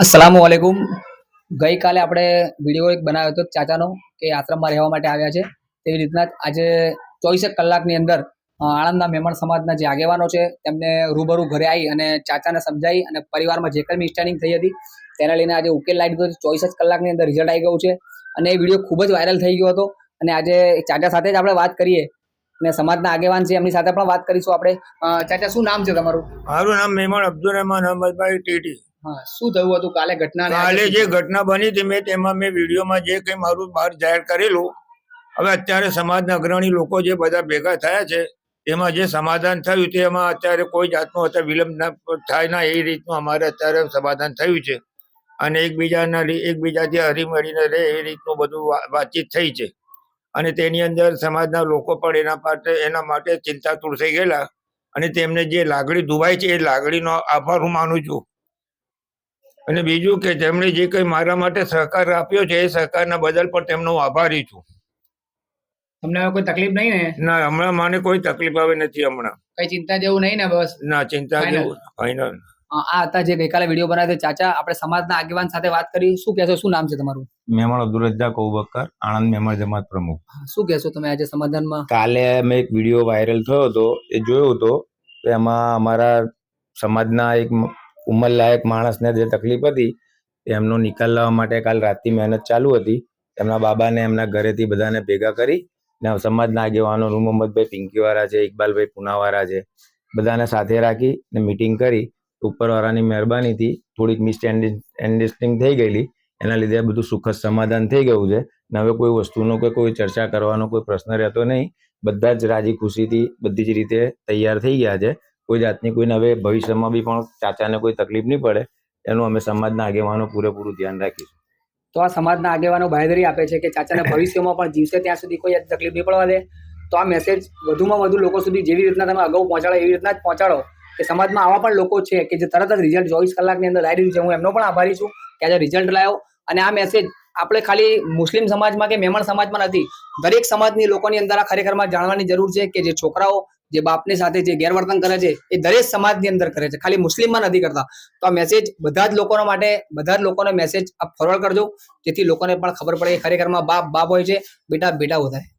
અસલામુ અલૈકુમ. ગઈકાલે આપણે વિડીયો એક બનાવ્યો હતો ચાચાનો કે આશ્રમમાં રહેવા માટે આવ્યા છે. તેવી રીતના જ આજે 24 કલાકની અંદર આણંદના મેમણ સમાજના જે આગેવાનો છે તેમને રૂબરૂ ઘરે આવી અને ચાચાને સમજાવી અને પરિવારમાં જે કંઈ મિસઅન્ડરસ્ટેન્ડિંગ થઈ હતી તેને લઈને આજે ઉકેલ લાવી દીધો છે. 24 કલાકની અંદર રિઝલ્ટ આવી ગયું છે અને એ વિડીયો ખૂબ જ વાયરલ થઈ ગયો હતો. અને આજે ચાચા સાથે જ આપણે વાત કરીએ અને સમાજના આગેવાન છે એમની સાથે પણ વાત કરીશું આપણે. ચાચા, શું નામ છે તમારું? મારું નામ મેમણ અબ્દુલ રહેમાન અહમદભાઈ ટીટી. હા, શું થયું હતું કાલે ઘટના? કાલે જે ઘટના બની હતી મેં તેમાં મેં વિડીયોમાં જે કંઈ મારું બહાર જાહેર કરેલું. હવે અત્યારે સમાજના અગ્રણી લોકો જે બધા ભેગા થયા છે તેમાં જે સમાધાન થયું તેમાં અત્યારે કોઈ જાતનો અત્યારે વિલંબ ના થાય ના એ રીતનું અમારે અત્યારે સમાધાન થયું છે અને એકબીજાથી હરીમળીને રહે એ રીતનું બધું વાતચીત થઈ છે. અને તેની અંદર સમાજના લોકો પણ એના માટે ચિંતાતુર થઈ ગયેલા અને તેમને જે લાગણી દુભાઈ છે એ લાગણીનો આભાર હું માનું છું. અને બીજું કે તેમણે જે કંઈ મારા માટે સહકાર આપ્યો છે એ સહકારના બદલ પણ તેમનો હું આભારી છું. તમને હવે કોઈ તકલીફ નહીં ને? ના, હમણાં મને કોઈ તકલીફ હવે નથી. હમણાં કઈ ચિંતા જેવું નહીં ને? બસ ના, ચિંતા જેવું ફાઇનલ. આ હતા જે ગઈકાલે વિડીયો બનાવ્યો ચાચા. આપણે સમાજના આગેવાન સાથે વાત કરી. શું કહેશો? શું નામ છે તમારું? મેમણ અબ્દુલ રઝ્જાક અબુબકર, આણંદ મેમણ જમાત પ્રમુખ. શું કહેશો તમે આજે સમાધાનમાં? કાલે મેં એક વિડીયો વાયરલ થયો હતો, એ જોયો હતો. એમાં અમારા સમાજના એક ઉંમરલાયક માણસને જે તકલીફ હતી એમનો નિકાલ લાવવા માટે કાલ રાતથી મહેનત ચાલુ હતી. એમના બાબાને એમના ઘરેથી બધાને ભેગા કરી ને સમાજના આગેવાનો મોહમ્મદભાઈ પિંકીવાળા છે, ઇકબાલભાઈ પુનાવાળા છે, બધાને સાથે રાખી ને મિટિંગ કરી. ઉપરવાળાની મહેરબાનીથી થોડીક મિસઅન્ડરસ્ટેન્ડિંગ થઈ ગયેલી, એના લીધે બધું સુખદ સમાધાન થઈ ગયું છે. ને હવે કોઈ વસ્તુનો કે કોઈ ચર્ચા કરવાનો કોઈ પ્રશ્ન રહેતો નહીં. બધા જ રાજી ખુશીથી બધી જ રીતે તૈયાર થઈ ગયા છે. કોઈ જાતની કોઈને હવે ભવિષ્યમાં બી પણ ચાચાને કોઈ તકલીફ નહીં પડે એનું અમે સમાજના આગેવાનો પૂરેપૂરું ધ્યાન રાખીશું. તો આ સમાજના આગેવાનો બાંહેધરી આપે છે કે ચાચાને ભવિષ્યમાં પણ જીવશે ત્યાં સુધી કોઈ તકલીફ નહીં પડવા દે. તો આ મેસેજ વધુમાં વધુ લોકો સુધી જેવી રીતના તમે અગાઉ પહોંચાડો એવી રીતના જ પહોંચાડો કે સમાજમાં આવા પણ લોકો છે કે જે તરત જ રિઝલ્ટ 24 કલાકની અંદર લાવી દીધું છે. હું એમનો પણ આભારી છું કે આજે રિઝલ્ટ લાવ્યો. અને આ મેસેજ આપણે ખાલી મુસ્લિમ સમાજમાં કે મેમણ સમાજમાં નથી, દરેક સમાજની લોકોની અંદર આ ખરેખરમાં જાણવાની જરૂર છે કે જે છોકરાઓ જે બાપની સાથે જે ગેરવર્તન કરે છે એ દરેક સમાજની અંદર કરે છે, ખાલી મુસ્લિમમાં નથી કરતા. તો આ મેસેજ બધા જ લોકોના માટે, બધા જ લોકોને મેસેજ આપ ફોરવર્ડ કરજો જેથી લોકોને પણ ખબર પડે કે ખરેખરમાં બાપ બાપ હોય છે, બેટા બેટા હોતા है.